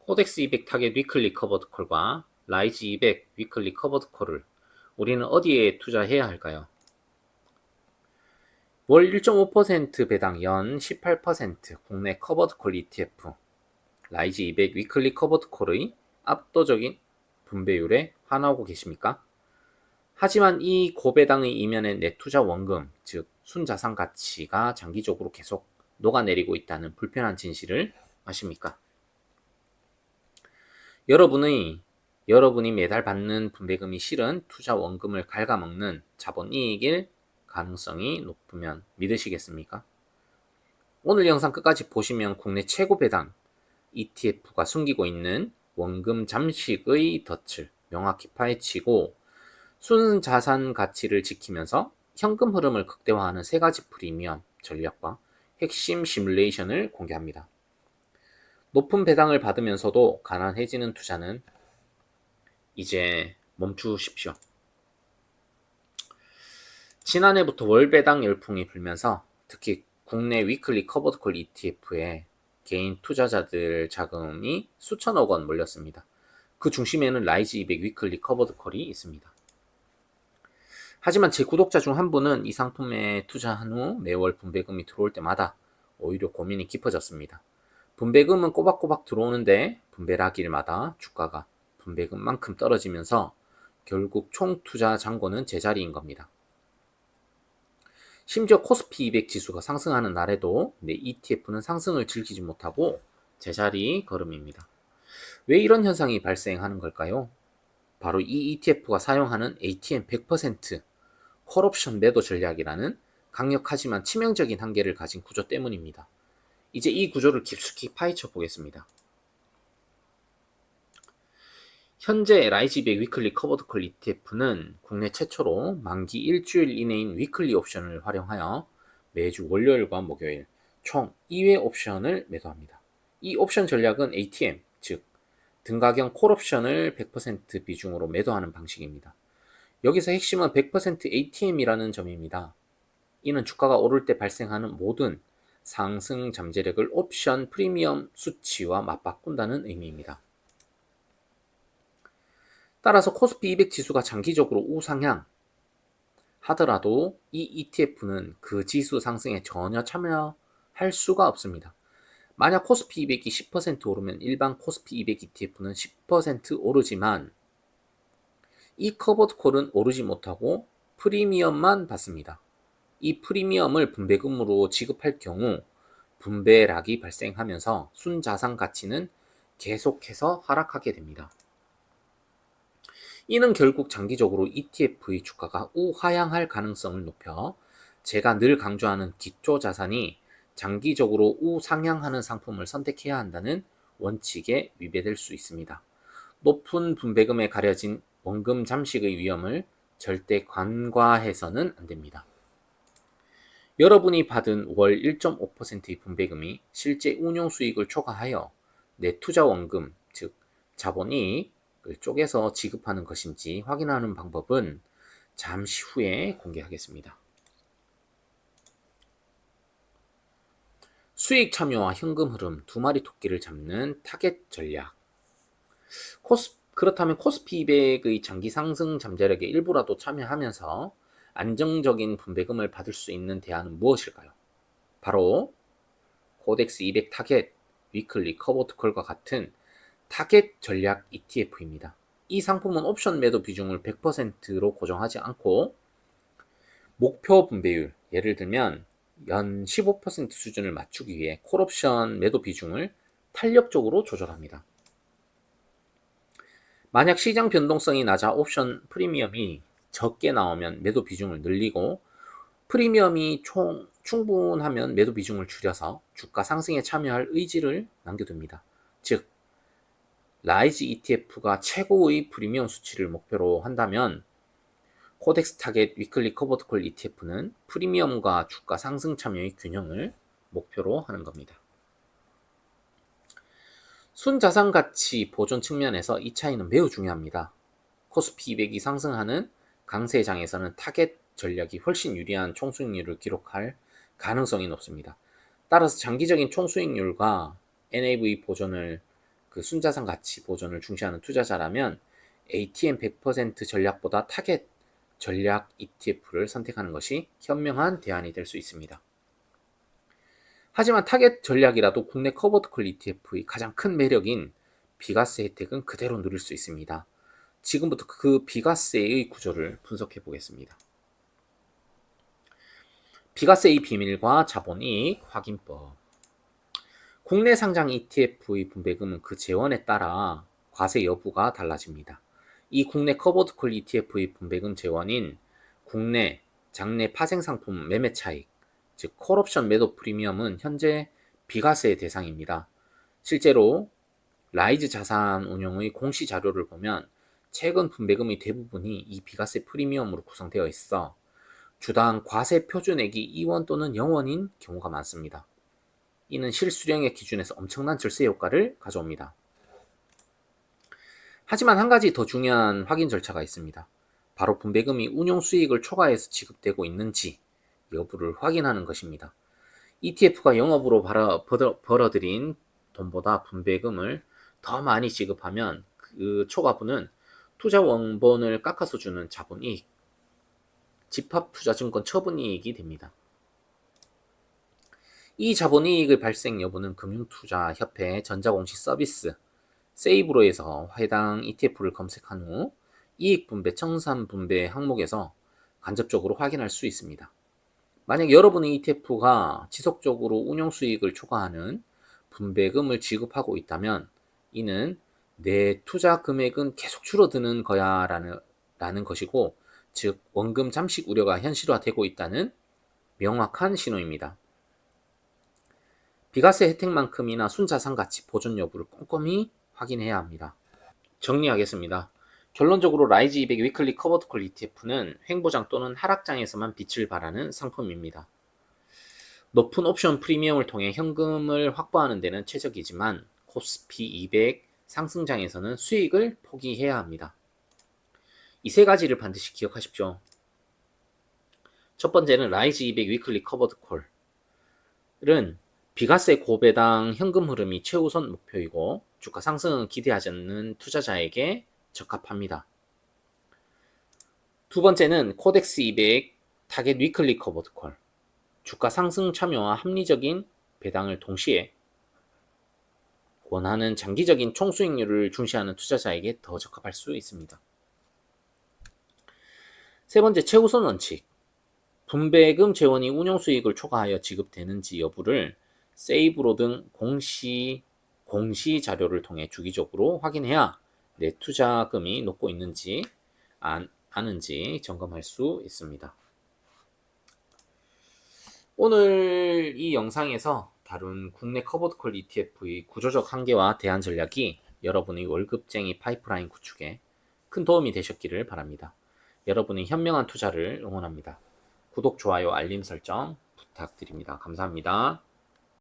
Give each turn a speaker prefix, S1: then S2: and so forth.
S1: 코덱스 200 타겟 위클리 커버드 콜과 라이즈 200 위클리 커버드 콜을 우리는 어디에 투자해야 할까요? 월 1.5% 배당 연 18% 국내 커버드 콜 ETF 라이즈 200 위클리 커버드 콜의 압도적인 분배율에 환호하고 계십니까? 하지만 이 고배당의 이면에 내투자 원금, 즉 순자산 가치가 장기적으로 계속 녹아내리고 있다는 불편한 진실을 아십니까? 여러분이 매달 받는 분배금이 실은 투자 원금을 갉아먹는 자본이익일 가능성이 높으면 믿으시겠습니까? 오늘 영상 끝까지 보시면 국내 최고 배당 ETF가 숨기고 있는 원금 잠식의 덫을 명확히 파헤치고 순자산 가치를 지키면서 현금 흐름을 극대화하는 세 가지 프리미엄 전략과 핵심 시뮬레이션을 공개합니다. 높은 배당을 받으면서도 가난해지는 투자는 이제 멈추십시오. 지난해부터 월배당 열풍이 불면서 특히 국내 위클리 커버드콜 ETF에 개인 투자자들 자금이 수천억 원 몰렸습니다. 그 중심에는 라이즈 200 위클리 커버드콜이 있습니다. 하지만 제 구독자 중 한 분은 이 상품에 투자한 후 매월 분배금이 들어올 때마다 오히려 고민이 깊어졌습니다. 분배금은 꼬박꼬박 들어오는데 분배락일마다 주가가 분배금만큼 떨어지면서 결국 총 투자 잔고는 제자리인 겁니다. 심지어 코스피 200 지수가 상승하는 날에도 내 ETF는 상승을 즐기지 못하고 제자리 걸음입니다. 왜 이런 현상이 발생하는 걸까요? 바로 이 ETF가 사용하는 ATM 100% 콜옵션 매도 전략이라는 강력하지만 치명적인 한계를 가진 구조 때문입니다. 이제 이 구조를 깊숙이 파헤쳐 보겠습니다. 현재 라이즈백 위클리 커버드콜 ETF는 국내 최초로 만기 일주일 이내인 위클리 옵션을 활용하여 매주 월요일과 목요일 총 2회 옵션을 매도합니다. 이 옵션 전략은 ATM, 즉 등가경 콜옵션을 100% 비중으로 매도하는 방식입니다. 여기서 핵심은 100% ATM이라는 점입니다. 이는 주가가 오를 때 발생하는 모든 상승 잠재력을 옵션 프리미엄 수치와 맞바꾼다는 의미입니다. 따라서 코스피 200 지수가 장기적으로 우상향 하더라도 이 ETF는 그 지수 상승에 전혀 참여할 수가 없습니다. 만약 코스피 200이 10% 오르면 일반 코스피 200 ETF는 10% 오르지만 이 커버드 콜은 오르지 못하고 프리미엄만 받습니다. 이 프리미엄을 분배금으로 지급할 경우 분배락이 발생하면서 순자산 가치는 계속해서 하락하게 됩니다. 이는 결국 장기적으로 ETF의 주가가 우하향할 가능성을 높여 제가 늘 강조하는 기초 자산이 장기적으로 우상향하는 상품을 선택해야 한다는 원칙에 위배될 수 있습니다. 높은 분배금에 가려진 원금 잠식의 위험을 절대 간과해서는 안 됩니다. 여러분이 받은 월 1.5%의 분배금이 실제 운용 수익을 초과하여 내 투자 원금, 즉 자본이익을 쪼개서 지급하는 것인지 확인하는 방법은 잠시 후에 공개하겠습니다. 수익 참여와 현금 흐름 두 마리 토끼를 잡는 타겟 전략. 그렇다면 코스피 200의 장기 상승 잠재력에 일부라도 참여하면서 안정적인 분배금을 받을 수 있는 대안은 무엇일까요? 바로 코덱스 200 타겟, 위클리 커버드콜과 같은 타겟 전략 ETF입니다. 이 상품은 옵션 매도 비중을 100%로 고정하지 않고 목표 분배율, 예를 들면 연 15% 수준을 맞추기 위해 콜옵션 매도 비중을 탄력적으로 조절합니다. 만약 시장 변동성이 낮아 옵션 프리미엄이 적게 나오면 매도 비중을 늘리고 프리미엄이 충분하면 매도 비중을 줄여서 주가 상승에 참여할 의지를 남겨둡니다. 즉 라이즈 ETF가 최고의 프리미엄 수치를 목표로 한다면 코덱스 타겟 위클리 커버드콜 ETF는 프리미엄과 주가 상승 참여의 균형을 목표로 하는 겁니다. 순자산 가치 보존 측면에서 이 차이는 매우 중요합니다. 코스피 200이 상승하는 강세장에서는 타겟 전략이 훨씬 유리한 총수익률을 기록할 가능성이 높습니다. 따라서 장기적인 총수익률과 NAV 보존을 그 순자산 가치 보존을 중시하는 투자자라면 ATM 100% 전략보다 타겟 전략 ETF를 선택하는 것이 현명한 대안이 될 수 있습니다. 하지만 타겟 전략이라도 국내 커버드콜 ETF의 가장 큰 매력인 비과세 혜택은 그대로 누릴 수 있습니다. 지금부터 그 비과세의 구조를 분석해 보겠습니다. 비과세의 비밀과 자본이익 확인법. 국내 상장 ETF의 분배금은 그 재원에 따라 과세 여부가 달라집니다. 이 국내 커버드콜 ETF의 분배금 재원인 국내 장내 파생상품 매매 차익, 즉 콜옵션 매도 프리미엄은 현재 비과세 대상입니다. 실제로 라이즈 자산운용의 공시 자료를 보면 최근 분배금의 대부분이 이 비과세 프리미엄으로 구성되어 있어 주당 과세 표준액이 2원 또는 0원인 경우가 많습니다. 이는 실수령액 기준에서 엄청난 절세 효과를 가져옵니다. 하지만 한 가지 더 중요한 확인 절차가 있습니다. 바로 분배금이 운용 수익을 초과해서 지급되고 있는지 여부를 확인하는 것입니다. ETF가 영업으로 벌어들인 돈보다 분배금을 더 많이 지급하면 그 초과분은 투자 원본을 깎아서 주는 자본이익, 집합투자증권 처분이익이 됩니다. 이 자본이익의 발생 여부는 금융투자협회 전자공시 서비스 세이브로에서 해당 ETF를 검색한 후 이익분배, 청산분배 항목에서 간접적으로 확인할 수 있습니다. 만약 여러분의 ETF가 지속적으로 운용수익을 초과하는 분배금을 지급하고 있다면 이는 내 투자 금액은 계속 줄어드는 거야 라는 것이고, 즉 원금 잠식 우려가 현실화되고 있다는 명확한 신호입니다. 비과세 혜택만큼이나 순자산 가치 보존 여부를 꼼꼼히 확인해야 합니다. 정리하겠습니다. 결론적으로 라이즈 200 위클리 커버드콜 ETF는 횡보장 또는 하락장에서만 빛을 발하는 상품입니다. 높은 옵션 프리미엄을 통해 현금을 확보하는 데는 최적이지만 코스피 200 상승장에서는 수익을 포기해야 합니다. 이 세 가지를 반드시 기억하십시오. 첫 번째는 라이즈 200 위클리 커버드콜은 비과세 고배당 현금 흐름이 최우선 목표이고 주가 상승은 기대하지 않는 투자자에게 적합합니다. 두 번째는 코덱스 200 타겟 위클리 커버드콜, 주가 상승 참여와 합리적인 배당을 동시에 원하는 장기적인 총수익률을 중시하는 투자자에게 더 적합할 수 있습니다. 세 번째, 최우선 원칙. 분배금 재원이 운용수익을 초과하여 지급되는지 여부를 세이브로 등 공시 자료를 통해 주기적으로 확인해야 내 투자금이 녹고 있는지 아는지 점검할 수 있습니다. 오늘 이 영상에서 다룬 국내 커버드콜 ETF의 구조적 한계와 대안 전략이 여러분의 월급쟁이 파이프라인 구축에 큰 도움이 되셨기를 바랍니다. 여러분의 현명한 투자를 응원합니다. 구독, 좋아요, 알림 설정 부탁드립니다. 감사합니다.